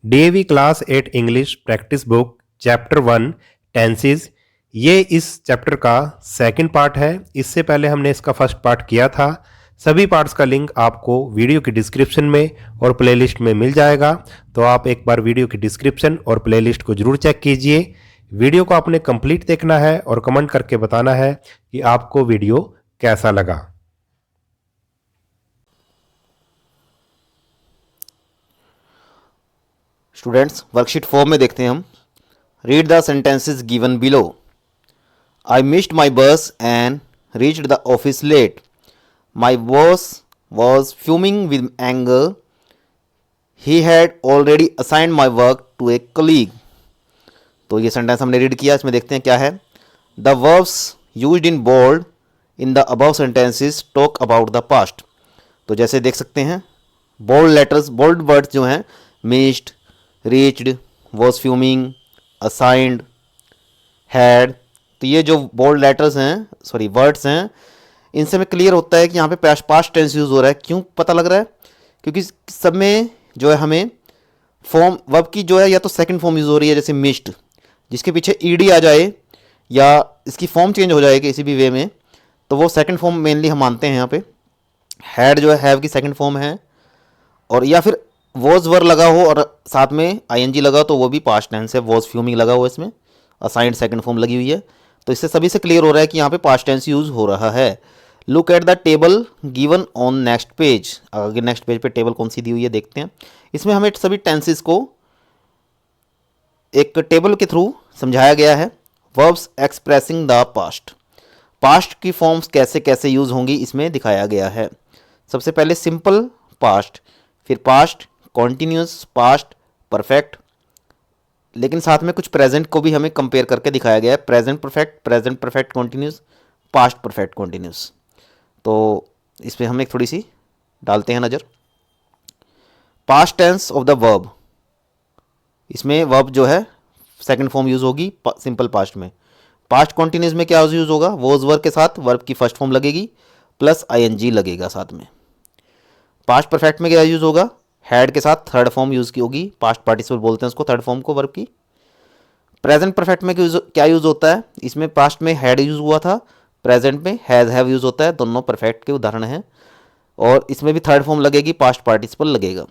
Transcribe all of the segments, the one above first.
DAV class 8 English practice book chapter 1 tenses. ये इस chapter का सेकंड पार्ट है। इससे पहले हमने इसका फर्स्ट पार्ट किया था। सभी पार्ट्स का लिंक आपको वीडियो की डिस्क्रिप्शन में और प्लेलिस्ट में मिल जाएगा, तो आप एक बार वीडियो की डिस्क्रिप्शन और प्लेलिस्ट को जरूर चेक कीजिए। वीडियो को आपने कंप्लीट देखना है और कमेंट करके बताना है कि आपको वीडियो कैसा लगा। स्टूडेंट्स, वर्कशीट 4 में देखते हैं हम। Read the sentences given below. I missed my bus and reached the office late. My boss was fuming with anger. He had already assigned my work to a colleague. तो ये sentence हमने read किया। इसमें देखते हैं क्या है। The verbs used in bold in the above sentences talk about the past. तो जैसे देख सकते हैं, बोल्ड लेटर्स, बोल्ड वर्ड्स जो हैं, missed, reached, was fuming, assigned, had, तो ये जो बोल्ड लेटर्स हैं, वर्ड्स हैं, इनसे हमें क्लियर होता है कि यहाँ पे पास्ट टेंस यूज़ हो रहा है। क्यों पता लग रहा है? क्योंकि सब में जो है हमें फॉर्म वर्ब की जो है या तो सेकंड फॉर्म यूज़ हो रही है, जैसे मिस्ड, जिसके पीछे ईडी आ जाए या इसकी फॉर्म चेंज हो जाए किसी भी वे में, तो वो सेकंड फॉर्म मेनली हम मानते हैं यहाँ पे। हैड जो है हैव की सेकंड फॉर्म है, और या फिर वॉज वर लगा हो और साथ में आईएनजी लगा तो वो भी पास्ट टेंस है। वॉज फ्यूमिंग लगा हो इसमें, असाइंड सेकंड फॉर्म लगी हुई है, तो इससे सभी से क्लियर हो रहा है कि यहाँ पे पास्ट टेंस यूज हो रहा है। Look at the table given on next page. आगे नेक्स्ट पेज पे टेबल कौन सी दी हुई है देखते हैं। इसमें हमें सभी टेंसेस को एक टेबल के थ्रू समझाया गया है। Verbs expressing the past, past की फॉर्म्स कैसे कैसे यूज होंगी इसमें दिखाया गया है। सबसे पहले सिंपल पास्ट, फिर पास्ट कॉन्टिन्यूस, पास्ट परफेक्ट, लेकिन साथ में कुछ प्रेजेंट को भी हमें कंपेयर करके दिखाया गया है। Present perfect continuous, past perfect continuous. तो इस पर हम एक थोड़ी सी डालते हैं नज़र। Past tense of the verb, इसमें वर्ब जो है सेकंड फॉर्म यूज होगी सिंपल पास्ट में। पास्ट कॉन्टिन्यूस में क्या यूज होगा? वॉज वर्ब के साथ वर्ब की फर्स्ट फॉर्म लगेगी प्लस आईएनजी लगेगा साथ में। पास्ट परफेक्ट में क्या यूज होगा? हैड के साथ थर्ड फॉर्म यूज की होगी, पास्ट पार्टिसिपल बोलते हैं उसको, थर्ड फॉर्म को वर्ब की। प्रेजेंट परफेक्ट में क्या यूज होता है? इसमें पास्ट में हैड यूज हुआ था, प्रेजेंट में हैज हैव यूज होता है। दोनों परफेक्ट के उदाहरण हैं, और इसमें भी थर्ड फॉर्म लगेगी, पास्ट पार्टिसिपल लगेगा।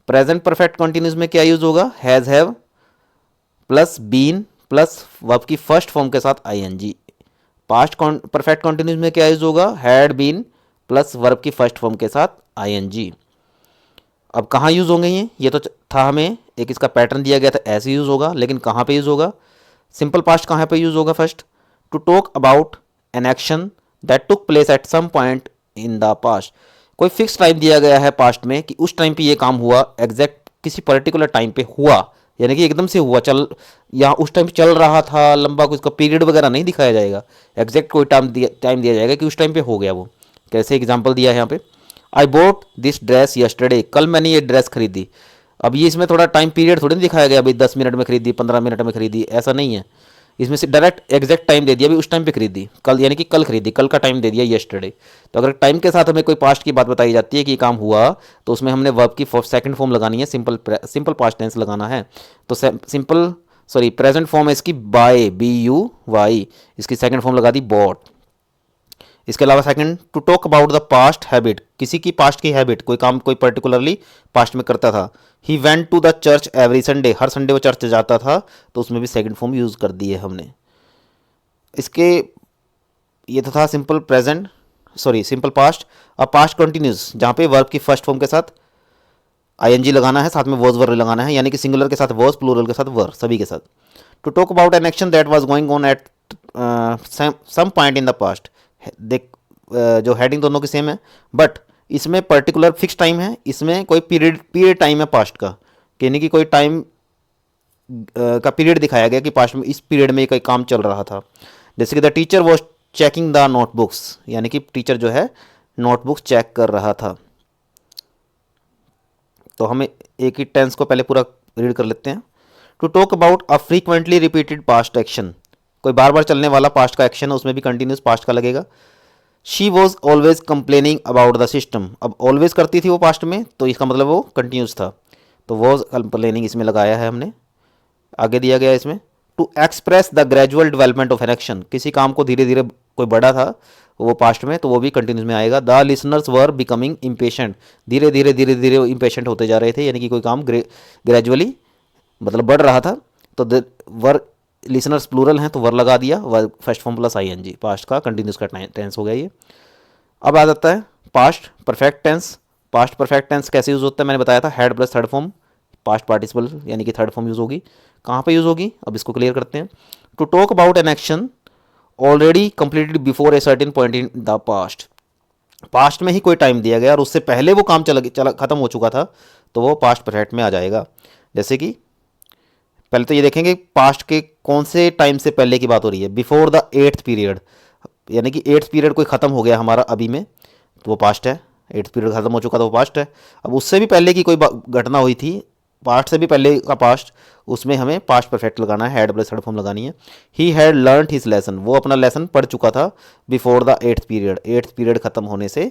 प्रेजेंट परफेक्ट कंटिन्यूस में क्या यूज होगा? Has have plus been plus verb की फर्स्ट फॉर्म के साथ आईएनजी। पास्ट परफेक्ट कंटिन्यूस में क्या यूज होगा? हैड बीन प्लस वर्ब की फर्स्ट फॉर्म के साथ आईएनजी। अब कहाँ यूज़ होंगे ये तो था, हमें एक इसका पैटर्न दिया गया था, ऐसे यूज़ होगा, लेकिन कहाँ पे यूज़ होगा? सिंपल पास्ट कहाँ पे यूज़ होगा? First, to talk about an action that took place at some point in the past. कोई फिक्स टाइम दिया गया है पास्ट में कि उस टाइम पे ये काम हुआ, एग्जैक्ट किसी पर्टिकुलर टाइम पे हुआ, यानी कि एकदम से हुआ, चल या उस टाइम चल रहा था, लंबा कुछ का पीरियड वगैरह नहीं दिखाया जाएगा, एग्जैक्ट कोई टाइम दिया जाएगा कि उस टाइम पे हो गया वो। कैसे एग्जाम्पल दिया है यहाँ पे, आई बोट दिस ड्रेस यस्टरडे, कल मैंने ये ड्रेस खरीदी। अब ये इसमें थोड़ा टाइम पीरियड थोड़ी नहीं दिखाया गया, भाई 10 मिनट में खरीदी, 15 मिनट में खरीदी, ऐसा नहीं है। इसमें से डायरेक्ट एग्जैक्ट टाइम दे दिया, भाई उस टाइम पे खरीदी, कल यानी कि कल खरीदी, कल का टाइम दे दिया यस्टरडे। तो अगर टाइम के साथ हमें कोई पास्ट की बात बताई जाती है कि ये काम हुआ, तो उसमें हमने वर्ब की सेकंड फॉर्म लगानी है, सिंपल पास्ट टेंस लगाना है। तो प्रेजेंट फॉर्म है इसकी बाय, BUY, इसकी सेकंड फॉर्म लगा दी बॉट। इसके अलावा second, to talk about the past habit, किसी की पास्ट की हैबिट, कोई काम कोई पर्टिकुलरली पास्ट में करता था। He went to the church every Sunday, हर संडे वो चर्च जाता था, तो उसमें भी सेकंड फॉर्म यूज़ कर दी है हमने। इसके ये तो था सिंपल पास्ट। अब पास्ट कंटिन्यूस, जहाँ पे वर्ब की फर्स्ट फॉर्म के साथ आईएनजी लगाना है, साथ में वॉज वर लगाना है, यानी कि सिंगुलर के साथ वॉज, प्लूरल के साथ वर, सभी के साथ। To talk about an action that was going on at some point in the past, देख जो हेडिंग दोनों की सेम है, बट इसमें पर्टिकुलर फिक्स टाइम है, इसमें कोई पीरियड टाइम है पास्ट का, यानी कि कोई टाइम का पीरियड दिखाया गया कि पास्ट में इस पीरियड में कोई काम चल रहा था। जैसे कि the teacher was checking the notebooks, यानी कि टीचर जो है नोटबुक्स चेक कर रहा था। तो हमें एक ही टेंस को पहले पूरा रीड कर लेते हैं। To talk about a frequently repeated past action, कोई बार बार चलने वाला पास्ट का एक्शन है, उसमें भी कंटिन्यूस पास्ट का लगेगा। She was always complaining about the system, अब ऑलवेज करती थी वो पास्ट में, तो इसका मतलब वो कंटिन्यूस था। तो वो कंप्लेनिंग इसमें लगाया है हमने। आगे दिया गया इसमें to express the gradual development of an action, किसी काम को धीरे धीरे कोई बड़ा था वो पास्ट में, तो वो भी कंटिन्यूस में आएगा। The listeners were becoming impatient, धीरे धीरे इम्पेशेंट होते जा रहे थे, यानी कि कोई काम ग्रेजुअली मतलब बढ़ रहा था। तो वर लिसनर्स प्लूरल हैं तो वर लगा दिया, were first form plus ING, past का कंटिन्यूस का टेंस हो गया ये। अब आ जाता है past perfect tense. Past perfect tense कैसे यूज़ होता है, मैंने बताया था had plus third form past participle यानी कि थर्ड फॉर्म यूज़ होगी। कहाँ पे यूज़ होगी, अब इसको क्लियर करते हैं। To talk about an action already completed before a certain point in the past, past में ही कोई टाइम दिया गया और उससे पहले वो काम चला खत्म हो चुका था, तो वो पास्ट परफेक्ट में आ जाएगा। जैसे कि पहले तो ये देखेंगे पास्ट के कौन से टाइम से पहले की बात हो रही है, बिफोर द 8th पीरियड, यानी कि 8th पीरियड कोई ख़त्म हो गया हमारा अभी में, तो वो पास्ट है। 8th पीरियड ख़त्म हो चुका तो वो पास्ट है। अब उससे भी पहले की कोई घटना हुई थी, पास्ट से भी पहले का पास्ट, उसमें हमें पास्ट परफेक्ट लगाना है, हेड प्लस थर्ड फॉर्म लगानी है। He had learn his lesson, वो अपना लेसन पढ़ चुका था before the 8th period, 8th period ख़त्म होने से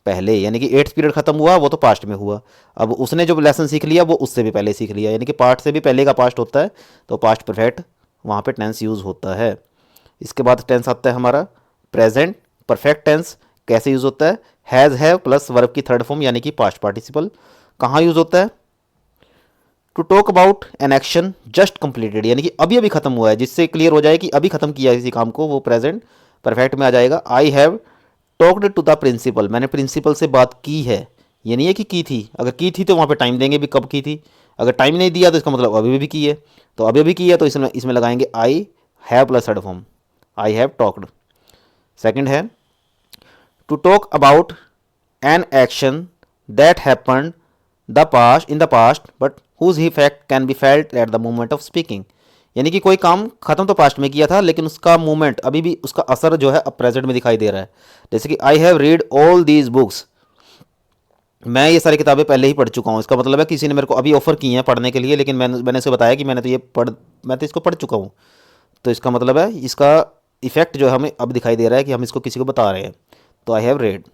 पहले, यानी कि 8th पीरियड खत्म हुआ वो तो पास्ट में हुआ। अब उसने जो लेसन सीख लिया वो उससे भी पहले सीख लिया, यानी कि पास्ट से भी पहले का पास्ट होता है, तो पास्ट परफेक्ट वहाँ पे टेंस यूज़ होता है। इसके बाद टेंस आता है हमारा प्रेजेंट परफेक्ट टेंस। कैसे यूज़ होता है, हैज़ हैव प्लस वर्ब की थर्ड फॉर्म यानी कि पास्ट पार्टिसिपल। कहाँ यूज़ होता है, to talk about an action just completed, यानी कि अभी अभी खत्म हुआ है, जिससे क्लियर हो जाए कि अभी खत्म किया किसी काम को, वो प्रेजेंट परफेक्ट में आ जाएगा। I have talked to the principal, मैंने प्रिंसिपल से बात की है, ये नहीं है कि की थी, अगर की थी तो वहाँ पे टाइम देंगे भी कब की थी, अगर टाइम नहीं दिया तो इसका मतलब अभी भी की है, तो अभी भी की है तो इसमें लगाएंगे I have plus third form, I have talked. Second है to talk about an action that happened the past in the past but whose effect can be felt at the moment of speaking, यानी कि कोई काम खत्म तो past में किया था लेकिन उसका मूवमेंट अभी भी, उसका असर जो है अब प्रेजेंट में दिखाई दे रहा है। जैसे कि I have read all these books, मैं ये सारी किताबें पहले ही पढ़ चुका हूँ, इसका मतलब है किसी ने मेरे को अभी ऑफर की हैं पढ़ने के लिए, लेकिन मैंने उसे बताया कि मैं तो इसको पढ़ चुका हूँ, तो इसका मतलब है इसका इफेक्ट जो हमें अब दिखाई दे रहा है कि हम इसको किसी को बता रहे हैं, तो आई हैव रीड।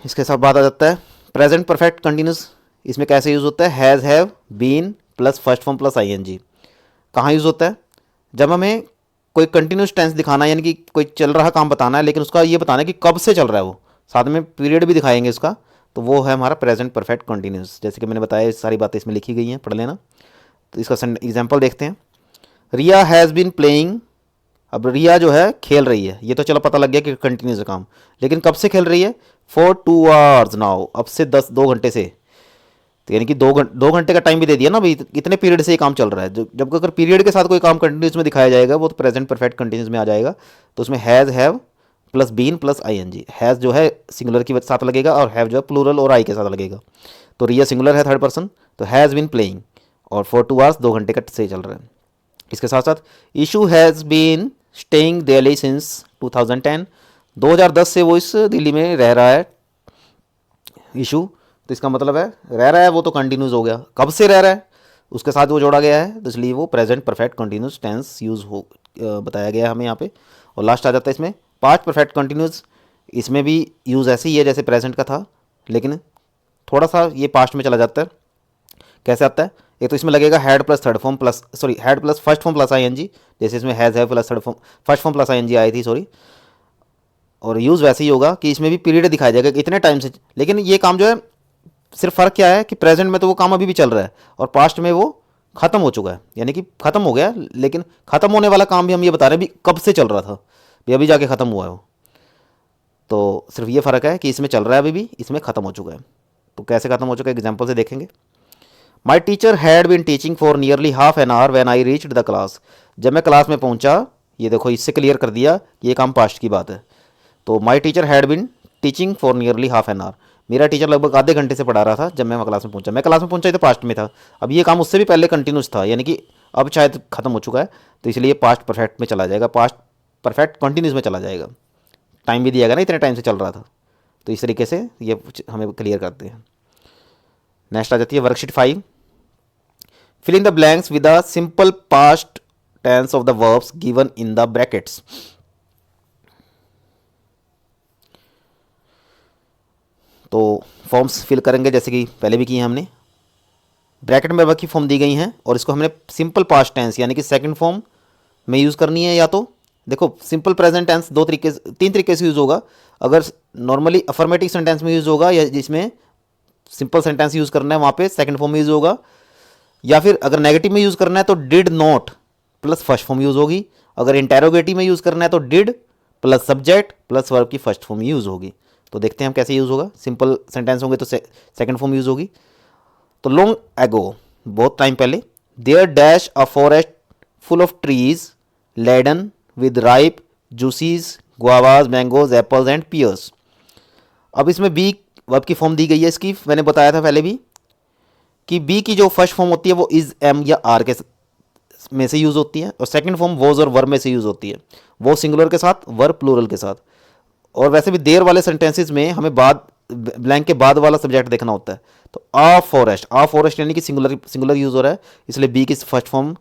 इसके साथ बात आ जाता है प्रेजेंट परफेक्ट कंटिन्यूस। इसमें कैसे यूज़ होता है, has have been plus first form plus ING. कहाँ यूज़ होता है, जब हमें कोई कंटिन्यूस टेंस दिखाना है, यानी कि कोई चल रहा काम बताना है लेकिन उसका ये बताना है कि कब से चल रहा है वो, साथ में पीरियड भी दिखाएंगे उसका, तो वो है हमारा प्रेजेंट परफेक्ट कंटिन्यूस। जैसे कि मैंने बताया सारी बातें इसमें लिखी गई हैं, पढ़ लेना। तो इसका एग्जाम्पल देखते हैं। रिया हैज़ बीन प्लेइंग, अब रिया जो है खेल रही है, ये तो चलो पता लग गया कि कंटिन्यूस काम, लेकिन कब से खेल रही है, फॉर 2 आवर्स नाउ, अब से 2 घंटे से, तो यानी कि 2 घंटे का टाइम भी दे दिया ना भाई, इतने पीरियड से ये काम चल रहा है। जब अगर पीरियड के साथ कोई काम कंटिन्यूस में दिखाया जाएगा वो तो प्रेजेंट परफेक्ट कंटिन्यूस में आ जाएगा। तो उसमें has have plus been plus ING, has जो है सिंगुलर के साथ लगेगा और हैव जो है प्लूरल और आई के साथ लगेगा। तो रिया सिंगुलर है थर्ड पर्सन, तो हैज़ बीन प्लेइंग और फॉर 2 आवर्स 2 घंटे का से चल रहा है। इसके साथ साथ Ishu has been staying Delhi since 2010, 2010 से वो इस दिल्ली में रह रहा है इशू, तो इसका मतलब है रह रहा है वो तो कंटिन्यूस हो गया, कब से रह रहा है उसके साथ वो जोड़ा गया है, तो इसलिए वो present perfect continuous tense use हो बताया गया है हमें यहाँ पे। और लास्ट आ जाता है इसमें पास्ट परफेक्ट कंटिन्यूस, इसमें भी यूज़ ऐसे ही है जैसे प्रेजेंट का था, लेकिन थोड़ा सा ये पास्ट में चला जाता है। कैसे आता है, एक तो इसमें लगेगा had plus third form plus had plus first form plus ING, जैसे इसमें has have plus third form first form plus ING आई थी और यूज़ वैसे ही होगा कि इसमें भी पीरियड दिखाया जाएगा कि इतने टाइम से, लेकिन ये काम जो है सिर्फ फ़र्क क्या है कि प्रेजेंट में तो वो काम अभी भी चल रहा है और पास्ट में वो ख़त्म हो चुका है, यानी कि ख़त्म हो गया, लेकिन ख़त्म होने वाला काम भी हम ये बता रहे हैं भी कब से चल रहा था, भी अभी जाके ख़त्म हुआ है वो। तो सिर्फ ये फ़र्क है कि इसमें चल रहा है अभी भी, इसमें ख़त्म हो चुका है। तो कैसे ख़त्म हो चुका है एग्जाम्पल से देखेंगे। My teacher had been teaching for nearly half an hour when I reached the class, जब मैं क्लास में पहुंचा, ये देखो इससे क्लियर कर दिया कि ये काम पास्ट की बात है। तो my teacher had been teaching for nearly half an hour, मेरा टीचर लगभग आधे घंटे से पढ़ा रहा था जब मैं क्लास में पहुंचा, मैं क्लास में पहुंचा तो पास्ट में था, अब ये काम उससे भी पहले कंटिन्यूस था, यानी कि अब शायद खत्म हो चुका है, तो इसलिए पास्ट परफेक्ट में चला जाएगा, पास्ट परफेक्ट कंटिन्यूस में चला जाएगा, टाइम भी दिया गया ना इतने टाइम से चल रहा था, तो इस तरीके से ये हमें क्लियर करते हैं। नेक्स्ट आ जाती है worksheet 5, fill in the blanks with the simple past tense of the verbs given in the brackets. तो फॉर्म्स फिल करेंगे जैसे कि पहले भी किए हैं हमने। ब्रैकेट में वर्ब की फॉर्म दी गई हैं और इसको हमने सिंपल पास्ट टेंस यानी कि सेकंड फॉर्म में यूज़ करनी है। या तो देखो सिंपल प्रेजेंट टेंस तीन तरीके से यूज़ होगा। अगर नॉर्मली अफर्मेटिव सेंटेंस में यूज़ होगा या जिसमें सिंपल सेंटेंस यूज़ करना है वहाँ पे सेकंड फॉर्म में यूज़ होगा। या फिर अगर नेगेटिव में यूज़ करना है तो did not plus first form use होगी। अगर इंटेरोगेटिव में यूज़ करना है तो did plus subject plus verb की फर्स्ट फॉर्म यूज़ होगी। तो देखते हैं हम कैसे यूज़ होगा। सिंपल सेंटेंस होंगे तो सेकंड फॉर्म यूज़ होगी। तो लॉन्ग एगो, बहुत टाइम पहले, there dash a forest full of trees laden with ripe juices guavas mangoes apples and pears. अब इसमें बी वर्ब की फॉर्म दी गई है इसकी, मैंने बताया था पहले भी कि बी की जो फर्स्ट फॉर्म होती है वो इज एम या आर के में से यूज़ होती है और सेकंड फॉर्म वॉज और वर्ब में से यूज़ होती है। वो सिंगुलर के साथ, वर्ब प्लूरल के साथ। और वैसे भी देर वाले सेंटेंसेस में हमें बाद ब्लैंक के बाद वाला सब्जेक्ट देखना होता है। तो आ फॉरेस्ट यानी कि सिंगुलर यूज़ हो रहा है, इसलिए बी की फर्स्ट फॉर्म,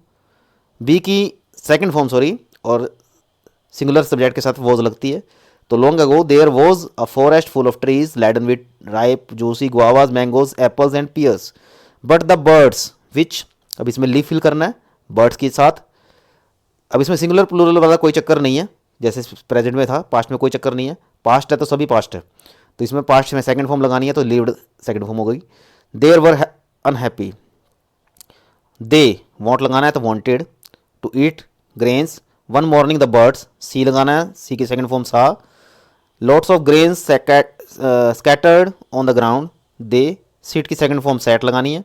बी की सेकंड फॉर्म सॉरी, और सिंगुलर सब्जेक्ट के साथ वॉज लगती है। तो long ago there was a forest full of trees laden with ripe juicy guavas mangoes apples and pears but the birds which, अब इसमें leave fill करना है बर्ड्स के साथ। अब इसमें सिंगुलर प्लूरल वाला कोई चक्कर नहीं है जैसे प्रेजेंट में था, पास्ट में कोई चक्कर नहीं है। पास्ट है तो सभी पास्ट है, तो इसमें पास्ट में सेकंड फॉर्म लगानी है तो लीव्ड सेकंड फॉर्म हो गई। There were unhappy, they want लगाना है तो wanted to eat grains. One morning the birds, see लगाना है, सी की second form saw. Lots of grains scattered on the ground, they, sit की सेकंड फॉर्म सेट लगानी है।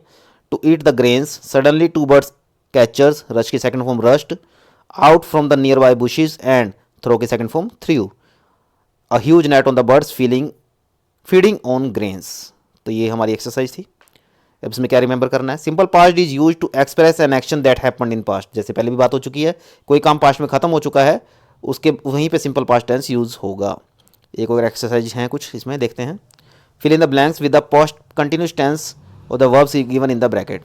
To eat the grains, suddenly two birds catchers, rush की second form rushed. Out from the nearby bushes and throw की second form threw. A huge net on the birds feeding on grains. तो ये हमारी exercise थी। अब इसमें क्या remember करना है, simple past is use to express an action that happened in past. जैसे पहले भी बात हो चुकी है, कोई काम पास्ट में खत्म हो चुका है उसके वहीं पे सिंपल पास्ट टेंस यूज होगा। एक और एक्सरसाइज हैं कुछ इसमें, देखते हैं। Fill in the blanks with the past continuous tense और the verbs given in the bracket.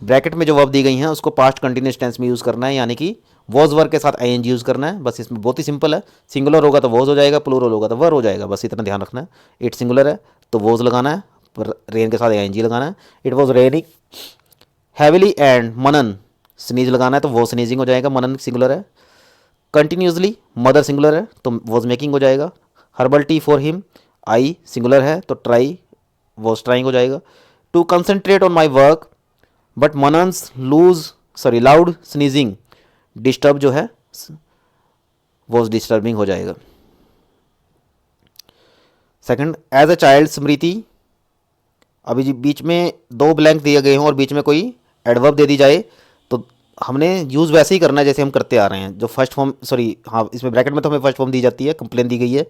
Bracket में जो वर्ब दी गई हैं उसको पास्ट कंटिन्यूस टेंस में यूज़ करना है, यानी कि वॉज वर्ब के साथ आईएनजी यूज़ करना है। बस इसमें बहुत ही सिंपल है, सिंगुलर होगा तो वॉज हो जाएगा, प्लूरल होगा तो वर्ब हो जाएगा, बस इतना ध्यान रखना है। इट सिंगुलर है तो वॉज लगाना है, पर रेन के साथ आईएनजी लगाना है। It was raining heavily and Manan sneeze लगाना है तो वो स्नीजिंग हो जाएगा, मनन सिंगुलर है। कंटिन्यूसली मदर सिंगुलर है तो वॉज मेकिंग हो जाएगा। Herbal tea for him, I singular है तो ट्राई वॉज ट्राइंग हो जाएगा। To concentrate on my work but Manan's loud sneezing, disturb जो है वॉज डिस्टर्बिंग हो जाएगा। Second, as a child Smriti, अभी जी बीच में दो ब्लैंक दिए गए हों और बीच में कोई एडवर्ब दे दी जाए तो हमने यूज़ वैसे ही करना है जैसे हम करते आ रहे हैं। जो फर्स्ट फॉर्म हाँ इसमें ब्रैकेट में तो हमें फर्स्ट फॉर्म दी जाती है, कंप्लेन दी गई है,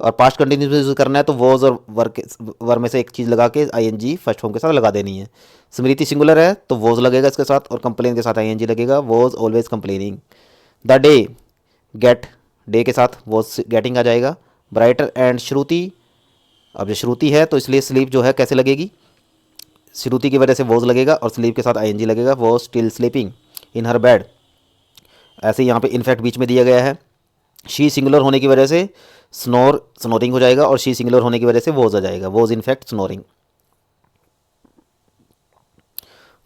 और पास्ट कंटिन्यूस में यूज़ करना है तो वॉज और वर्ब में से एक चीज़ लगा के आईएनजी फर्स्ट फॉर्म के साथ लगा देनी है। स्मृति सिंगुलर है तो वॉज लगेगा इसके साथ और कंप्लेन के साथ आईएनजी लगेगा, was always complaining. The day, get, day के साथ वॉज गेटिंग आ जाएगा। ब्राइटर एंड श्रुति, अब जो श्रुति है तो इसलिए स्लीप जो है कैसे लगेगी, श्रुति की वजह से वॉज लगेगा और स्लीप के साथ आईएनजी लगेगा, was still sleeping in her bed. ऐसे यहाँ पे इनफैक्ट बीच में दिया गया है। शी सिंगुलर होने की वजह से स्नोरिंग हो जाएगा और शी सिंगुलर होने की वजह से वॉज आ जाएगा, वॉज इनफैक्ट स्नोरिंग।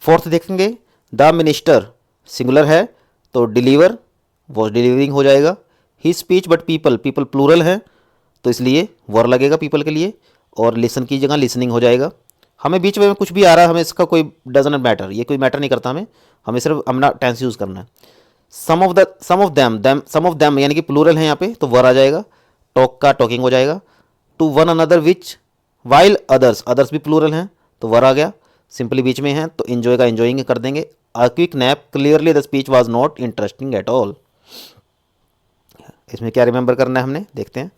फोर्थ देखेंगे, द मिनिस्टर सिंगुलर है तो डिलीवर वॉज डिलीवरिंग हो जाएगा। ही स्पीच बट पीपल प्लूरल है तो इसलिए वर लगेगा पीपल के लिए, और लिसन की जगह लिसनिंग हो जाएगा। हमें बीच में कुछ भी आ रहा है हमें इसका कोई डजंट मैटर, ये कोई मैटर नहीं करता, हमें सिर्फ अपना टेंस यूज़ करना है। सम ऑफ देम यानी कि प्लूरल है यहाँ पे तो वर आ जाएगा, टॉक का टॉकिंग हो जाएगा। To one another which, while others भी प्लूरल हैं तो वर आ गया, सिंपली बीच में है तो इन्जॉय का इन्जॉइंग कर देंगे। A quick nap, clearly the speech was not interesting at all. इसमें क्या रिमेंबर करना है हमने, देखते हैं।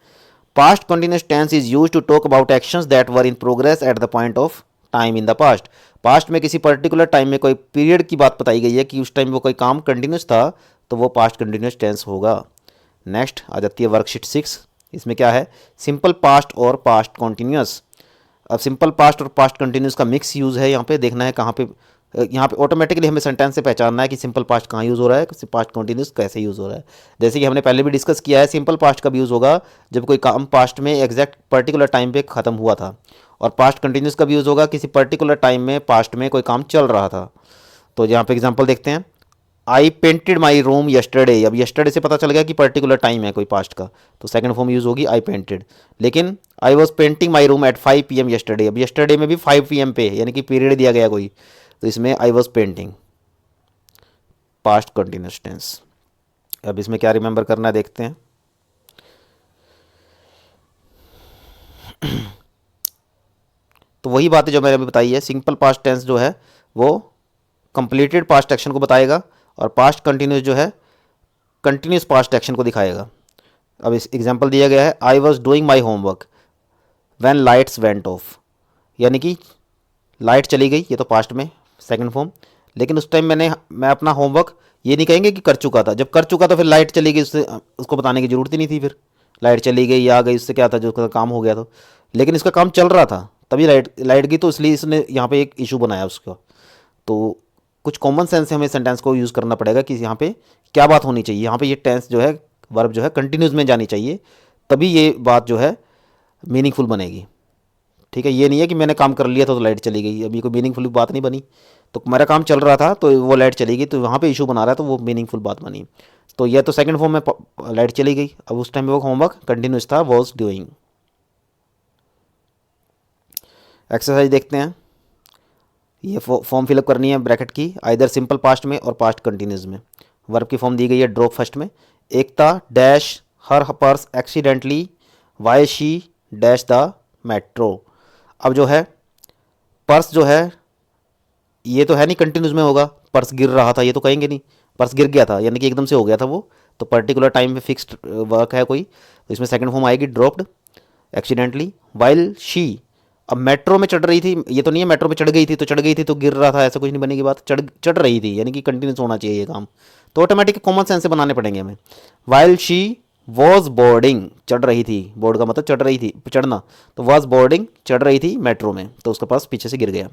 Past continuous tense is use to talk about actions that were in progress at the point of time in the past. Past में किसी particular time में कोई पीरियड की बात बताई गई है कि उस टाइम वो कोई काम कंटिन्यूस था तो वो पास्ट कंटिन्यूस टेंस होगा। नेक्स्ट आ जाती है वर्कशीट 6। इसमें क्या है, सिंपल पास्ट और पास्ट कंटिन्यूस। अब सिंपल पास्ट और पास्ट कंटिन्यूस का मिक्स यूज़ है, यहाँ पे देखना है कहाँ पे, यहाँ पे ऑटोमेटिकली हमें सेंटेंस से पहचानना है कि सिंपल पास्ट कहाँ यूज़ हो रहा है, पास्ट कंटिन्यूस कैसे यूज़ हो रहा है। जैसे कि हमने पहले भी डिस्कस किया है, सिंपल पास्ट कब यूज़ होगा, जब कोई काम पास्ट में एग्जैक्ट पर्टिकुलर टाइम पे ख़त्म हुआ था, और पास्ट कंटिन्यूस कब यूज़ होगा, किसी पर्टिकुलर टाइम में पास्ट में कोई काम चल रहा था। तो यहाँ पे एग्जांपल देखते हैं, आई पेंटेड माई रूम यस्टरडे। अब यस्टरडे से पता चल गया कि पर्टिकुलर टाइम है कोई पास्ट का, तो सेकंड फॉर्म यूज़ होगी आई पेंटेड। लेकिन आई was painting my room at 5 PM yesterday, अब यस्टरडे में भी 5 PM पे, यानी कि पीरियड दिया गया कोई, तो इसमें I was painting, past continuous tense. अब इसमें क्या रिमेंबर करना है देखते हैं। तो वही बातें जो मैंने अभी बताई है, सिंपल पास्ट टेंस जो है वो कंप्लीटेड पास्ट एक्शन को बताएगा और पास्ट कंटिन्यूस जो है कंटिन्यूस पास्ट एक्शन को दिखाएगा। अब इस एग्जांपल दिया गया है, I was doing my homework when lights went of, यानी कि लाइट चली गई, ये तो पास्ट में सेकंड फॉर्म। लेकिन उस टाइम मैं अपना होमवर्क ये नहीं कहेंगे कि कर चुका था, जब कर चुका तो फिर लाइट चली गई, उसको बताने की जरूरत ही नहीं थी, फिर लाइट चली गई या आ गई, उससे क्या था, जो उसका काम हो गया। तो लेकिन इसका काम चल रहा था तभी लाइट गई, तो इसलिए इसने यहाँ पे एक इशू बनाया उसका। तो कुछ कॉमन सेंस से हमें सेंटेंस को यूज़ करना पड़ेगा कि यहाँ पे क्या बात होनी चाहिए। यहाँ पे ये टेंस जो है, वर्ब जो है कंटिन्यूस में जानी चाहिए, तभी ये बात जो है मीनिंगफुल बनेगी। ठीक है, ये नहीं है कि मैंने काम कर लिया था तो लाइट चली गई, अभी कोई मीनिंगफुल बात नहीं बनी। तो मेरा काम चल रहा था तो वो लाइट चली गई, तो वहाँ पे इशू बना रहा है, तो वो मीनिंगफुल बात बनी। तो यह तो सेकंड फॉर्म में लाइट चली गई, अब उस टाइम में वो होमवर्क कंटिन्यूस था, वॉज डूइंग। एक्सरसाइज देखते हैं, ये फॉर्म फिलअप करनी है ब्रैकेट की, आइदर सिंपल पास्ट में और पास्ट कंटिन्यूस में। वर्ब की फॉर्म दी गई है ड्रॉप फर्स्ट में, Ekta dash her purse accidentally while she dash the metro. अब जो है पर्स जो है ये तो है नहीं कंटिन्यूस में होगा, पर्स गिर रहा था ये तो कहेंगे नहीं, पर्स गिर गया था यानी कि एकदम से हो गया था वो, तो पर्टिकुलर टाइम पे फिक्स्ड वर्क है कोई, तो इसमें सेकंड फॉर्म आएगी ड्रॉप्ड एक्सीडेंटली। वाइल शी, अब मेट्रो में चढ़ रही थी, ये तो नहीं है मेट्रो में चढ़ गई थी तो गिर रहा था, ऐसा कुछ नहीं बनेगी बात, चढ़ रही थी यानी कि कंटिन्यूस होना चाहिए ये काम, तो ऑटोमेटिक कॉमन सेंस से बनाने पड़ेंगे हमें। वाइल शी वॉज बोर्डिंग, चढ़ रही थी, बोर्ड का मतलब चढ़ रही थी, चढ़ना, तो वॉज बोर्डिंग चढ़ रही थी मेट्रो में, तो उसका पास पीछे से गिर गया।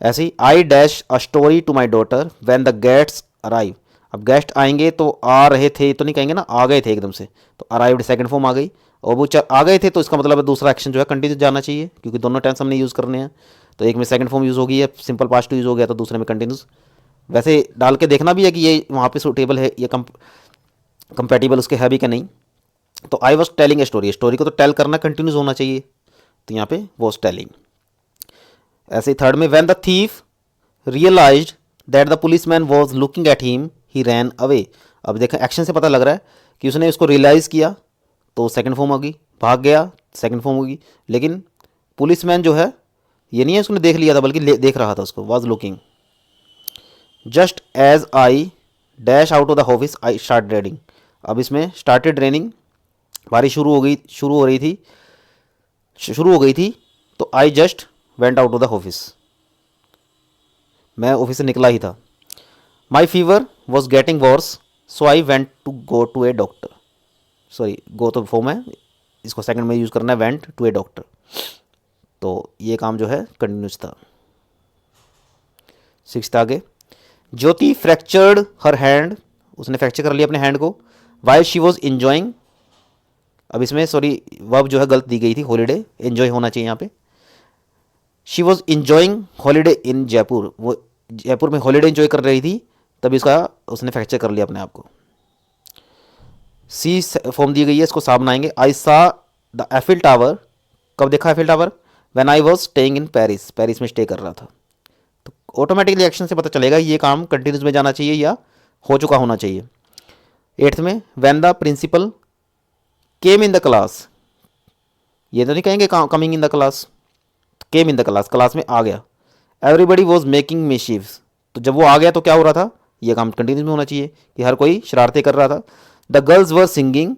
ऐसे ही I dash a story to my daughter when the guests arrive, अब गेस्ट आएंगे तो आ रहे थे तो नहीं कहेंगे ना, आ गए थे एकदम से, तो अराइव्ड सेकंड फॉर्म आ गई, और वो आ गए थे तो इसका मतलब है दूसरा एक्शन जो है कंटिन्यूस जाना चाहिए, क्योंकि दोनों टेंस हमने यूज़ करने हैं। तो एक में सेकंड फॉर्म यूज़ होगी है, सिंपल पास्ट यूज़ हो गया, तो दूसरे में कंटिन्यूस। वैसे डाल के देखना भी है कि ये वहाँ पे सूटेबल है, ये कंपेटिबल उसके है भी कि नहीं। तो I was telling a story, story को तो टेल करना कंटिन्यूस होना चाहिए, तो यहाँ पे वॉज टेलिंग। ऐसे ही थर्ड में when the thief realised that the policeman was looking at him he ran away, अब देखा एक्शन से पता लग रहा है कि उसने उसको रियलाइज़ किया, तो सेकंड फॉर्म होगी, भाग गया सेकंड फॉर्म होगी। लेकिन पुलिसमैन जो है ये नहीं है उसने देख लिया था, बल्कि देख रहा था उसको, was looking. Just as I dash out of the office I start raining, अब इसमें स्टार्टेड रेनिंग, बारिश शुरू हो गई थी, तो I just went out of the office, मैं ऑफिस से निकला ही था। My fever was getting worse so I went to go to a doctor, sorry go तो फॉर्म है, इसको सेकंड में यूज़ करना है वेंट टू ए डॉक्टर, तो ये काम जो है कंटिन्यूस था। सिक्स्थ आगे, ज्योति फ्रैक्चर्ड हर हैंड, उसने फ्रैक्चर कर लिया अपने हैंड को, वाइल शी वॉज इंजॉइंग, अब इसमें सॉरी वर्ब जो है गलत दी गई थी, हॉलीडे, एंजॉय होना चाहिए यहाँ पे। शी वॉज इंजॉइंग हॉलीडे इन जयपुर, वो जयपुर में हॉलीडे इंजॉय कर रही थी, तभी उसका उसने फ्रैक्चर कर लिया अपने आप को। सी फॉर्म दी गई है, इसको सा बनाएंगे। आई सा द एफिल टावर, कब देखा Eiffel tower, when I was staying in Paris, Paris में स्टे कर रहा था। तो ऑटोमेटिकली एक्शन से पता चलेगा ये काम कंटिन्यूस में जाना चाहिए या हो चुका होना चाहिए। एट्थ में when the principal came in the class, ये तो नहीं कहेंगे coming in the class, came in the class, class में आ गया। एवरीबडी वॉज मेकिंग मिशीव्स, तो जब वो आ गया तो क्या हो रहा था, ये काम कंटिन्यूस में होना चाहिए कि हर कोई शरारतें कर रहा था। The girls were singing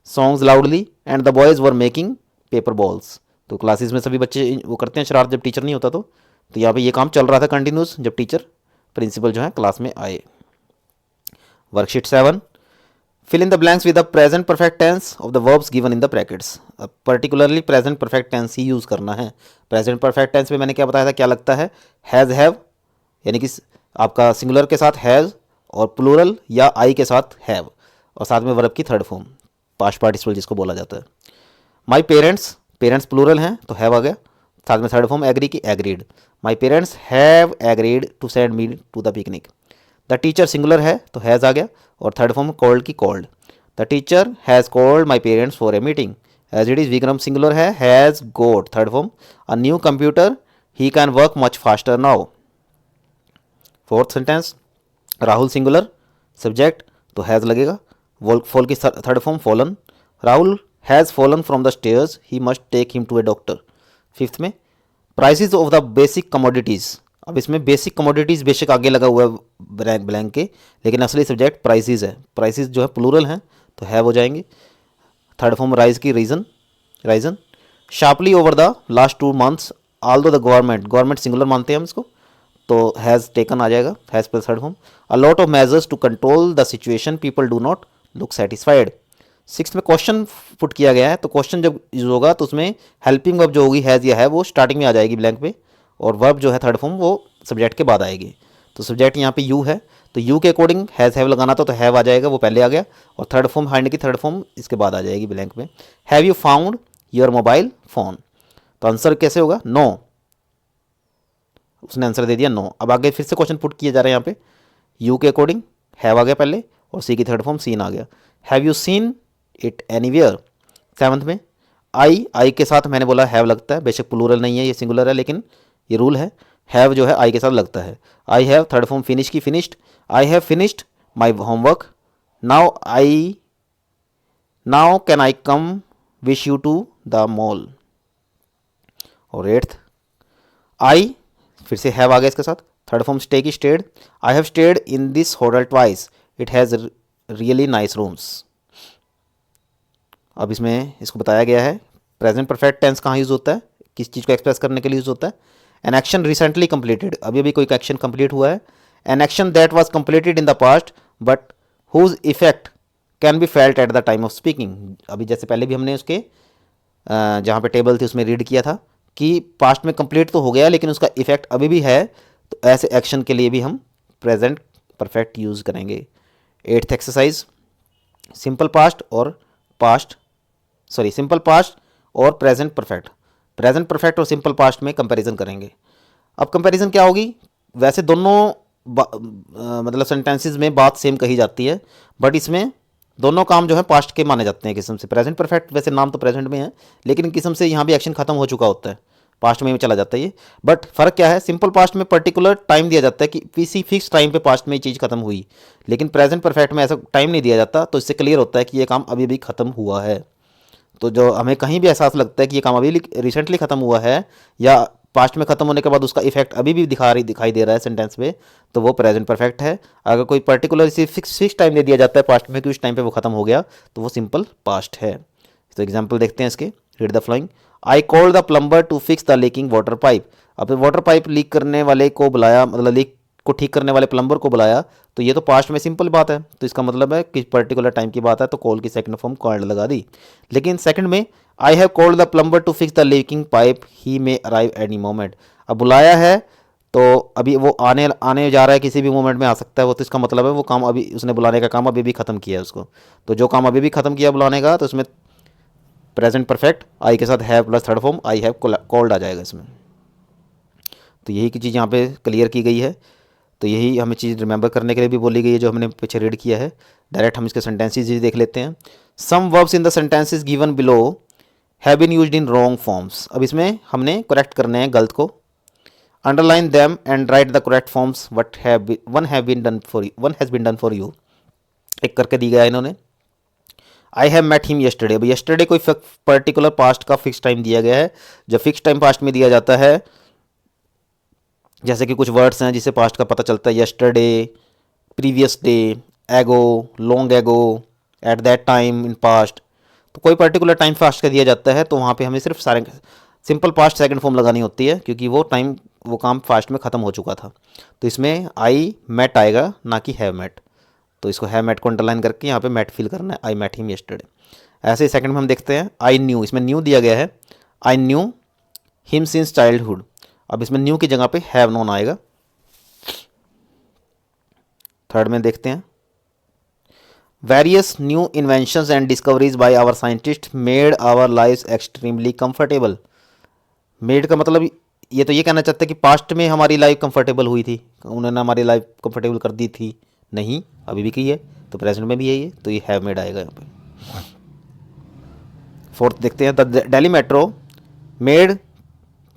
songs loudly and the boys were making paper balls, तो क्लासेस में सभी बच्चे वो करते हैं शरारत जब टीचर नहीं होता, तो यहाँ पे ये काम चल रहा था कंटिन्यूस जब टीचर प्रिंसिपल जो है क्लास में आए। Worksheet 7, fill in the blanks with the present perfect tense of the verbs given in the brackets, अब पर्टिकुलरली प्रेजेंट परफेक्ट टेंस ही यूज़ करना है। प्रेजेंट परफेक्ट टेंस में मैंने क्या बताया था, क्या लगता है, हैज़ हैव, यानी कि आपका सिंगुलर के साथ हैज़ और प्लूरल या आई के साथ हैव, और साथ में वर्ब की थर्ड फॉर्म पास्ट पार्टिसिपल जिसको बोला जाता है। माई पेरेंट्स, पेरेंट्स प्लूरल हैं तो हैव आ गया, साथ में थर्ड फॉर्म एग्री की agreed. My parents have agreed to send me to the picnic. The teacher singular है तो हैज़ आ गया, और थर्ड फॉर्म कॉल्ड की called. The teacher has called my parents for a meeting. As it is Vikram singular है, has got third form a new computer, he can work much faster now. Fourth sentence Rahul singular, subject तो has लगेगा, fall की third form fallen. Rahul has fallen from the stairs, he must take him to a doctor. Fifth में prices of the basic commodities. अब इसमें basic commodities बेशक आगे लगा हुआ है ब्लैंक के, लेकिन असली सब्जेक्ट प्राइसेस है। प्राइसेस जो है प्लूरल हैं तो हैव हो जाएंगे। थर्ड फॉर्म राइज की risen. Sharply over the last 2 months although the government singular मानते हैं हम इसको, तो हैज़ टेकन आ जाएगा, has plus third form. A lot of measures to control the situation, people do not look satisfied. Six में question put किया गया है, तो क्वेश्चन जब यूज होगा तो उसमें हेल्पिंग वर्ब जो होगी हैज़ या है वो स्टार्टिंग में आ जाएगी ब्लैंक पे, और वर्ब जो है थर्ड फॉर्म वो सब्जेक्ट के बाद आएगी। तो सब्जेक्ट यहाँ पे यू है, तो यू के अकॉर्डिंग हैज़ हैव लगाना था तो हैव आ जाएगा, वो पहले आ गया, और थर्ड फॉर्म हैंड की थर्ड फॉर्म इसके बाद आ जाएगी ब्लैंक में। Have you found your mobile phone, तो आंसर कैसे होगा, नो। उसने आंसर दे दिया नो। अब आगे फिर से क्वेश्चन पुट किया जा रहा है यहाँ पे, यू के अकॉर्डिंग हैव आ गया पहले, और सी की थर्ड फॉर्म सीन आ गया। Have you seen it anywhere. Seventh में आई के साथ मैंने बोला हैव लगता है, बेशक प्लूरल नहीं है ये सिंगुलर है, लेकिन ये रूल है, हैव जो है आई के साथ लगता है। I have third form finish की finished, I have finished my homework. Now can I come with you to the mall. और एट्थ आई फिर से हैव आ गया इसके साथ, थर्ड फॉर्म स्टे की stayed. I have stayed in this hotel twice, it has really nice rooms. अब इसमें इसको बताया गया है प्रेजेंट परफेक्ट टेंस कहाँ यूज़ होता है, किस चीज़ को एक्सप्रेस करने के लिए यूज़ होता है। एन एक्शन रिसेंटली कंप्लीटेड, अभी अभी कोई एक्शन कंप्लीट हुआ है। An action that was completed in the past but whose effect can be felt at the time of speaking. अभी जैसे पहले भी हमने उसके जहाँ पे टेबल थी उसमें रीड किया था कि पास्ट में कंप्लीट तो हो गया लेकिन उसका इफेक्ट अभी भी है, तो ऐसे एक्शन के लिए भी हम प्रेजेंट परफेक्ट यूज़ करेंगे। एट्थ एक्सरसाइज सिंपल पास्ट और प्रेजेंट परफेक्ट और सिंपल पास्ट में कंपैरिजन करेंगे। अब कंपैरिजन क्या होगी, वैसे दोनों मतलब सेंटेंसेस में बात सेम कही जाती है, बट इसमें दोनों काम जो है पास्ट के माने जाते हैं किस्म से। प्रेजेंट परफेक्ट वैसे नाम तो प्रेजेंट में है, लेकिन किस्म से यहाँ भी एक्शन खत्म हो चुका होता है, पास्ट में भी चला जाता है ये। बट फ़र्क क्या है, सिंपल पास्ट में पर्टिकुलर टाइम दिया जाता है कि किसी फिक्स टाइम पे पास्ट में ये चीज़ खत्म हुई, लेकिन प्रेजेंट परफेक्ट में ऐसा टाइम नहीं दिया जाता, तो इससे क्लियर होता है कि ये काम अभी भी खत्म हुआ है। तो जो हमें कहीं भी एहसास लगता है कि ये काम अभी रिसेंटली खत्म हुआ है या पास्ट में खत्म होने के बाद उसका इफेक्ट अभी भी दिखाई दे रहा है सेंटेंस में, तो वो प्रेजेंट परफेक्ट है। अगर कोई पर्टिकुलर फिक्स टाइम दे दिया जाता है पास्ट में कि उस टाइम पे वो खत्म हो गया, तो वो सिंपल पास्ट है। तो एग्जांपल देखते हैं इसके, read the following. I called the plumber to fix the leaking water pipe. अब वाटर पाइप लीक करने वाले को बुलाया, मतलब लीक को ठीक करने वाले प्लम्बर को बुलाया, तो ये तो पास्ट में सिंपल बात है, तो इसका मतलब है कि पर्टिकुलर टाइम की बात है, तो कॉल की सेकंड फॉर्म कॉल्ड लगा दी। लेकिन सेकंड में I have called the plumber to fix the leaking pipe, he may arrive any moment. अब बुलाया है तो अभी वो आने जा रहा है, किसी भी मोमेंट में आ सकता है वो, तो इसका मतलब है वो काम अभी उसने बुलाने का काम अभी भी खत्म किया है उसको। तो जो काम अभी भी खत्म किया बुलाने का, तो उसमें प्रेजेंट परफेक्ट आई के साथ have plus third form I have called आ जाएगा इसमें। तो यही की चीज़ यहाँ पे क्लियर की गई है, तो यही हमें चीज़ रिमेंबर करने के लिए भी बोली गई है जो हमने पीछे रीड किया है। डायरेक्ट हम इसके सेंटेंसेस ही देख लेते हैं। Some verbs in the sentences given below have been used in wrong forms. अब इसमें हमने करेक्ट करने हैं गलत को। Underline them and write the correct forms one has been done for you. एक करके दी गया इन्होंने। I have met him yesterday. अब येस्टरडे कोई पर्टिकुलर पास्ट का फिक्स टाइम दिया गया है। जब फिक्स टाइम पास्ट में दिया जाता है, जैसे कि कुछ वर्ड्स हैं जिससे पास्ट का पता चलता है, येस्टरडे, प्रीवियस डे, एगो, long ago, at that time in past, तो कोई पर्टिकुलर टाइम पास्ट का दिया जाता है, तो वहाँ पे हमें सिर्फ सारे सिंपल पास्ट सेकंड फॉर्म लगानी होती है, क्योंकि वो काम पास्ट में ख़त्म हो चुका था। तो इसमें आई मेट आएगा, ना कि हैव मेट। तो इसको हैव मेट को अंडरलाइन करके यहाँ पे मेट फिल करना है, आई मेट हिम येस्टरडे। ऐसे ही सेकंड में हम देखते हैं आई न्यू, इसमें न्यू दिया गया है, I knew him since childhood. अब इसमें न्यू की जगह पे हैव नोन आएगा। थर्ड में देखते हैं, various new inventions and discoveries by our scientists made our lives extremely comfortable. Made का मतलब ये तो ये कहना चाहते हैं कि पास्ट में हमारी लाइफ कंफर्टेबल हुई थी, उन्होंने हमारी लाइफ कंफर्टेबल कर दी थी, नहीं अभी भी की है, तो प्रेजेंट में भी यही है, तो ये हैव मेड आएगा यहाँ पे। फोर्थ देखते हैं, the Delhi metro made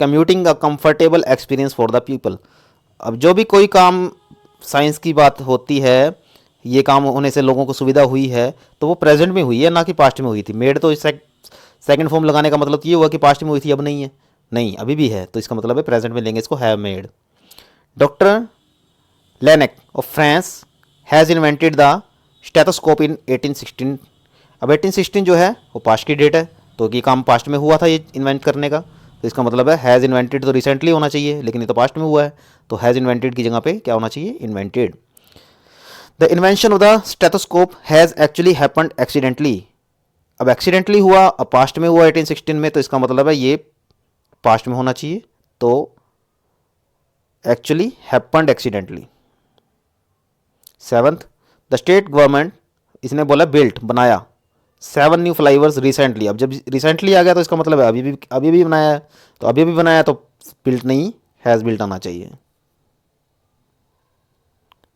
commuting a comfortable experience for the people. अब जो भी कोई काम साइंस की बात होती है, ये काम होने से लोगों को सुविधा हुई है, तो वो प्रेजेंट में हुई है, ना कि पास्ट में हुई थी। मेड तो सेकंड फॉर्म लगाने का मतलब ये हुआ कि पास्ट में हुई थी, अब नहीं है, नहीं अभी भी है, तो इसका मतलब है प्रेजेंट में लेंगे इसको, have made. Doctor Laennec of France has invented the stethoscope in 1816। अब 1816 जो है वो पास्ट की डेट है, तो ये काम पास्ट में हुआ था ये इन्वेंट करने का, तो इसका मतलब है हैज़ इन्वेंटेड तो रिसेंटली होना चाहिए, लेकिन ये तो पास्ट में हुआ है, तो हैज़ इन्वेंटेड की जगह पे क्या होना चाहिए, invented. The invention of the stethoscope has actually happened accidentally. अब एक्सीडेंटली हुआ, अब पास्ट में हुआ 1816 में, तो इसका मतलब है ये पास्ट में होना चाहिए, तो actually happened accidentally. Seventh, the state government, इसने बोला बिल्ट बनाया 7 न्यू फ्लाईओवर्स रिसेंटली। अब जब रिसेंटली आ गया तो इसका मतलब है अभी भी बनाया है, तो अभी भी बनाया तो बिल्ट नहीं, हैज़ बिल्ट आना चाहिए।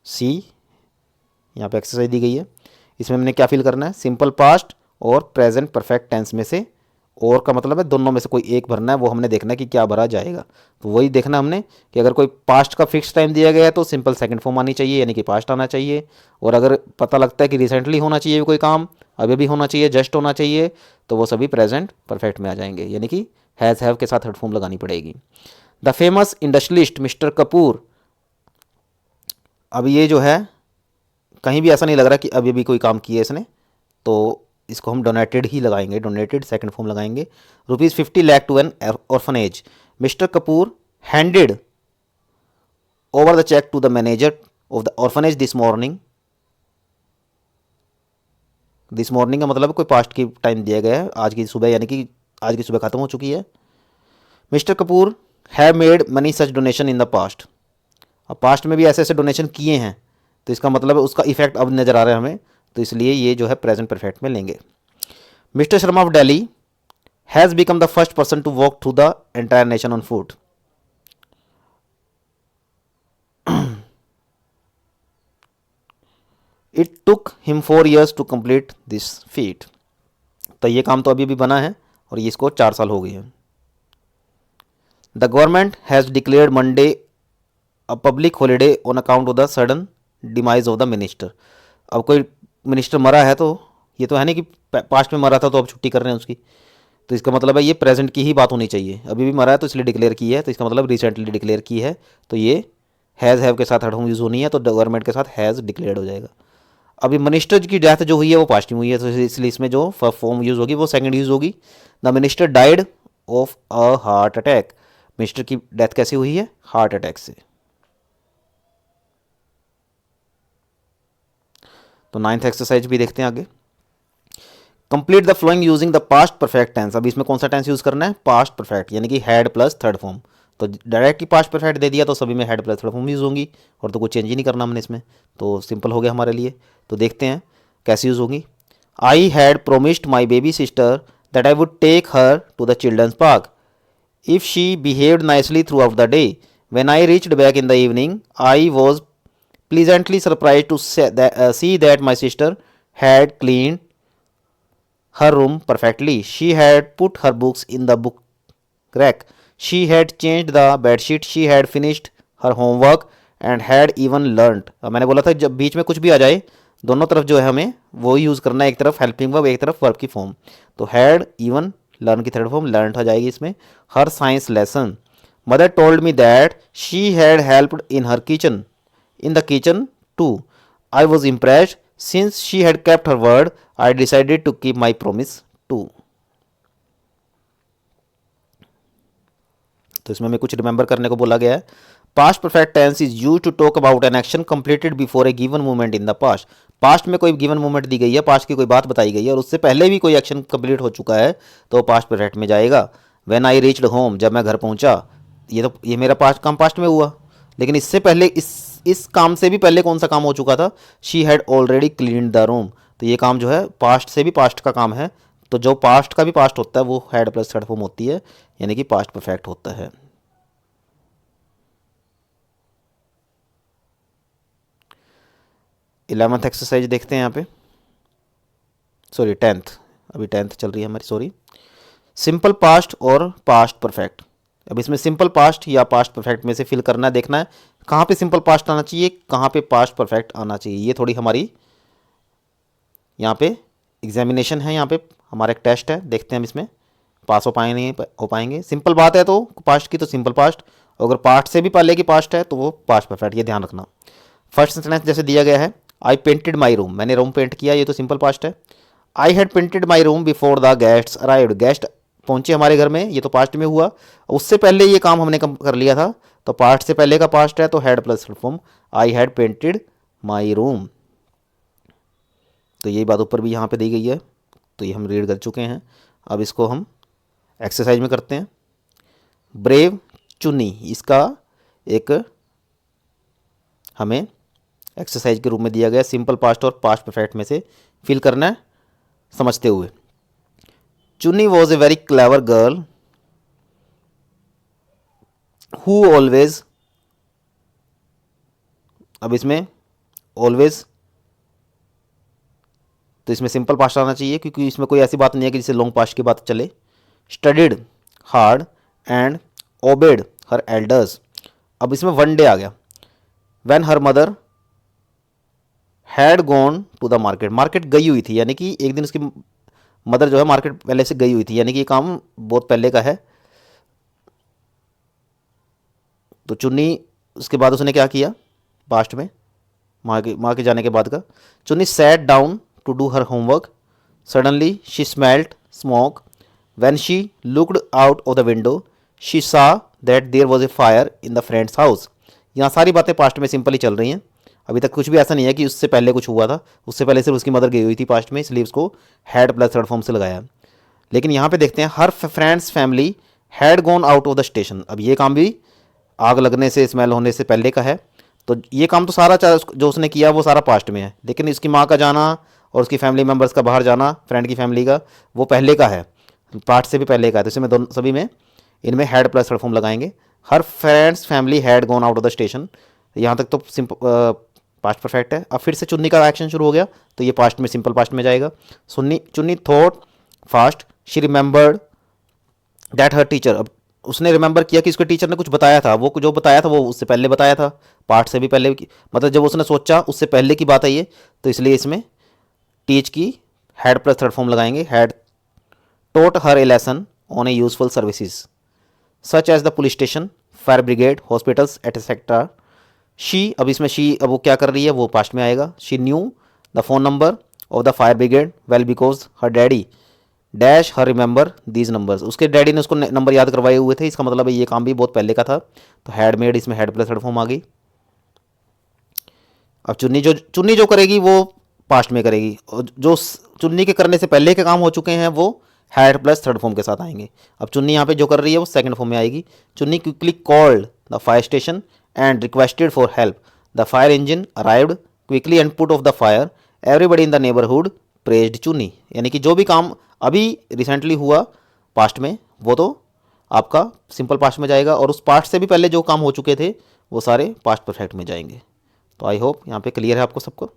सी, यहाँ पे एक्सरसाइज दी गई है, इसमें हमने क्या फिल करना है, सिंपल पास्ट और प्रेजेंट परफेक्ट टेंस में से, और का मतलब है दोनों में से कोई एक भरना है, वो हमने देखना है कि क्या भरा जाएगा। तो वही देखना हमने कि अगर कोई पास्ट का फिक्स टाइम दिया गया है तो सिंपल सेकंड फॉर्म आनी चाहिए, यानी कि पास्ट आना चाहिए, और अगर पता लगता है कि रिसेंटली होना चाहिए कोई काम, अभी भी होना चाहिए, जस्ट होना चाहिए, तो वो सभी प्रेजेंट परफेक्ट में आ जाएंगे, यानी कि हैज़ हैव के साथ थर्ड फॉर्म लगानी पड़ेगी। The famous industrialist mister Kapoor, अब ये जो है कहीं भी ऐसा नहीं लग रहा कि अभी भी कोई काम किया है इसने, तो इसको हम डोनेटेड ही लगाएंगे, डोनेटेड सेकंड फॉर्म लगाएंगे। ₹50 lakh to an orphanage. Mister Kapoor handed over the cheque to the manager of the orphanage this morning. This morning का मतलब कोई पास्ट की टाइम दिया गया है, आज की सुबह, यानी कि आज की सुबह खत्म हो चुकी है। Mister Kapoor have made money such donation in the past. अब पास्ट में भी ऐसे ऐसे डोनेशन किए हैं, तो इसका मतलब है उसका इफेक्ट अब नज़र आ रहा है हमें, तो इसलिए ये जो है प्रेजेंट परफेक्ट में लेंगे। Mister Sharma of Delhi has become the first person to walk through the entire nation on foot. It took him 4 years to complete this feat. तो ये काम तो अभी भी बना है और ये इसको 4 साल हो गए हैं। The government has declared Monday a public holiday on account of the sudden demise of the minister. अब कोई मिनिस्टर मरा है, तो ये तो है नहीं कि पास्ट में मरा था तो अब छुट्टी कर रहे हैं उसकी, तो इसका मतलब है ये प्रेजेंट की ही बात होनी चाहिए, अभी भी मरा है तो इसलिए डिक्लेयर की है, तो इसका मतलब रिसेंटली डिक्लेयर की है, तो ये हैज़ हैव के साथ थर्ड फॉर्म यूज़ होनी है, तो गवर्नमेंट के साथ हैज़ डिक्लेयर्ड हो जाएगा। अभी मिनिस्टर की डेथ जो हुई है वो पास्ट में हुई है, तो इसलिए इसमें जो फॉर्म यूज़ होगी वो सेकंड यूज़ होगी। The minister died of a heart attack. Minister की डेथ कैसे हुई है, हार्ट अटैक से। तो 9th एक्सरसाइज भी देखते हैं आगे। Complete the following using the past perfect tense. अब इसमें कौन सा टेंस यूज़ करना है, पास्ट परफेक्ट, यानी कि हैड प्लस थर्ड फॉर्म। तो डायरेक्ट ही पास्ट परफेक्ट दे दिया तो सभी में had plus third form use होंगी, और तो कुछ चेंज ही नहीं करना हमने इसमें, तो सिंपल हो गया हमारे लिए। तो देखते हैं कैसे यूज़ होंगी। I had promised my baby sister that I would take her to the children's park if she behaved nicely throughout the day. When I reached back in the evening I was pleasantly surprised to see that my sister had cleaned her room perfectly. She had put her books in the book rack. She had changed the bed sheet. She had finished her homework and had even learnt. अब मैंने बोला था जब बीच में कुछ भी आ जाए, दोनों तरफ जो है हमें वो यूज़ करना है, एक तरफ हेल्पिंग वर्ब, एक तरफ वर्ब की फॉर्म। तो हैड, इवन, लर्न की थर्ड फॉर्म लर्न आ जाएगी इसमें। Her science lesson. Mother told me that she had helped in her kitchen, in the kitchen too. I was impressed. Since she had kept her word, I decided to keep my promise too. तो इसमें हमें कुछ remember करने को बोला गया है। Past perfect tense is use to talk about an action completed before a given movement in the past. Past में कोई गिवन मूवमेंट दी गई है, पास्ट की कोई बात बताई गई है और उससे पहले भी कोई एक्शन कंप्लीट हो चुका है, तो पास्ट परफेक्ट में जाएगा। व्हेन आई रीच्ड होम, जब मैं घर पहुंचा, ये मेरा पास्ट काम पास्ट में हुआ, लेकिन इससे पहले इस काम से भी पहले कौन सा काम हो चुका था, she had already cleaned the room. तो ये काम जो है पास्ट से भी पास्ट का काम है, तो जो पास्ट का भी पास्ट होता है वो हैड प्लस थर्ड फॉर्म होती है, यानी कि पास्ट परफेक्ट होता है। 11th एक्सरसाइज देखते हैं यहाँ पे, सॉरी 10th, अभी 10th चल रही है हमारी, सॉरी। सिंपल पास्ट और पास्ट परफेक्ट। अब इसमें सिंपल पास्ट या पास्ट परफेक्ट में से फिल करना है, देखना है कहाँ पे सिंपल पास्ट आना चाहिए, कहाँ पे पास्ट परफेक्ट आना चाहिए। ये थोड़ी हमारी यहाँ पे एग्जामिनेशन है, यहाँ पे हमारा एक टेस्ट है, देखते हैं हम इसमें पास हो पाएंगे। सिंपल बात है तो पास्ट की तो सिंपल पास्ट, अगर पास्ट से भी पहले की पास्ट है तो वो पास्ट परफेक्ट, ये ध्यान रखना। फर्स्ट सेंटेंस जैसे दिया गया है, आई पेंटेड माई रूम, मैंने रूम पेंट किया, ये तो सिंपल पास्ट है। I had painted my room before the guests arrived, guest पहुंचे हमारे घर में, ये तो पास्ट में हुआ। उससे पहले ये काम हमने कर लिया था, तो पास्ट से पहले का पास्ट है, तो had plus form I had painted my room. तो यही बात ऊपर भी यहाँ पे दी गई है, तो ये हम रीड कर चुके हैं। अब इसको हम एक्सरसाइज में करते हैं। ब्रेव चुन्नी, इसका एक हमें एक्सरसाइज के रूप में दिया गया, सिंपल पास्ट और पास्ट परफेक्ट में से फिल करना है समझते हुए। चुन्नी was a very clever girl who always, अब इसमें ऑलवेज तो इसमें सिंपल पास्ट आना चाहिए, क्योंकि इसमें कोई ऐसी बात नहीं है कि जिससे लॉन्ग पास्ट की बात चले। Studied hard and obeyed her elders, अब इसमें वन डे आ गया। When her mother had gone to the market, market गई हुई थी, यानी कि एक दिन उसकी मदर जो है मार्केट पहले से गई हुई थी, यानी कि ये काम बहुत पहले का है। तो चुन्नी उसके बाद उसने क्या किया पास्ट में, माँ के जाने के बाद का। Chunni sat down to do her homework, suddenly she smelt smoke, when she looked out of the window she saw that there was a fire in the friend's house. यहाँ सारी बातें पास्ट में सिंपल ही चल रही हैं, अभी तक कुछ भी ऐसा नहीं है कि उससे पहले कुछ हुआ था, उससे पहले सिर्फ उसकी मदर गई हुई थी पास्ट में, इसलिए उसको हैड प्लस थर्ड फॉर्म से लगाया। लेकिन यहाँ पे देखते हैं हर friends family had gone out of the station, अब ये काम भी आग लगने से स्मेल होने से पहले का है, तो ये काम तो सारा जो उसने किया वो सारा पास्ट में है। लेकिन इसकी माँ का जाना और उसकी फैमिली मेम्बर्स का बाहर जाना, फ्रेंड की फैमिली का, वो पहले का है, पास्ट से भी पहले का है, तो इसमें दोनों सभी में इनमें हैड प्लस थर्ड फॉर्म लगाएंगे। हर friends family had gone out of the station, यहाँ तक तो सिंपल पास्ट परफेक्ट है। अब फिर से चुन्नी का एक्शन शुरू हो गया, तो ये पास्ट में सिंपल पास्ट में जाएगा। चुन्नी thought fast she remembered that her teacher, अब उसने रिमेंबर किया कि उसके टीचर ने कुछ बताया था, वो जो बताया था वो उससे पहले बताया था, पास्ट से भी पहले, मतलब जब उसने सोचा उससे पहले की बात है ये, तो इसलिए इसमें टीच की हैड प्लस थर्ड फॉर्म लगाएंगे। Had taught her a lesson on a useful services such as the police station, fire brigade, hospitals etcetera. She, अब इसमें शी, अब वो क्या कर रही है वो पास्ट में आएगा। She knew the phone number of the fire brigade well because her daddy dash her remember these numbers, उसके डैडी ने उसको नंबर याद करवाए हुए थे, इसका मतलब है ये काम भी बहुत पहले का था, तो हैड मेड इसमें हैड प्लस थर्ड फॉर्म आ गई। अब चुन्नी जो करेगी वो पास्ट में करेगी, और जो चुन्नी के करने से पहले के काम हो चुके हैं वो हैड प्लस थर्ड फॉर्म के साथ आएंगे। अब चुन्नी यहाँ पे जो कर रही है वो सेकंड फॉर्म में आएगी। चुन्नी quickly called the fire station and requested for help. The fire engine arrived quickly and put off the fire. Everybody in the neighborhood praised चुन्नी, यानी कि जो भी काम अभी रिसेंटली हुआ पास्ट में वो तो आपका सिंपल पास्ट में जाएगा, और उस पास्ट से भी पहले जो काम हो चुके थे वो सारे पास्ट परफेक्ट में जाएंगे। तो आई होप यहाँ पे क्लियर है आपको सबको।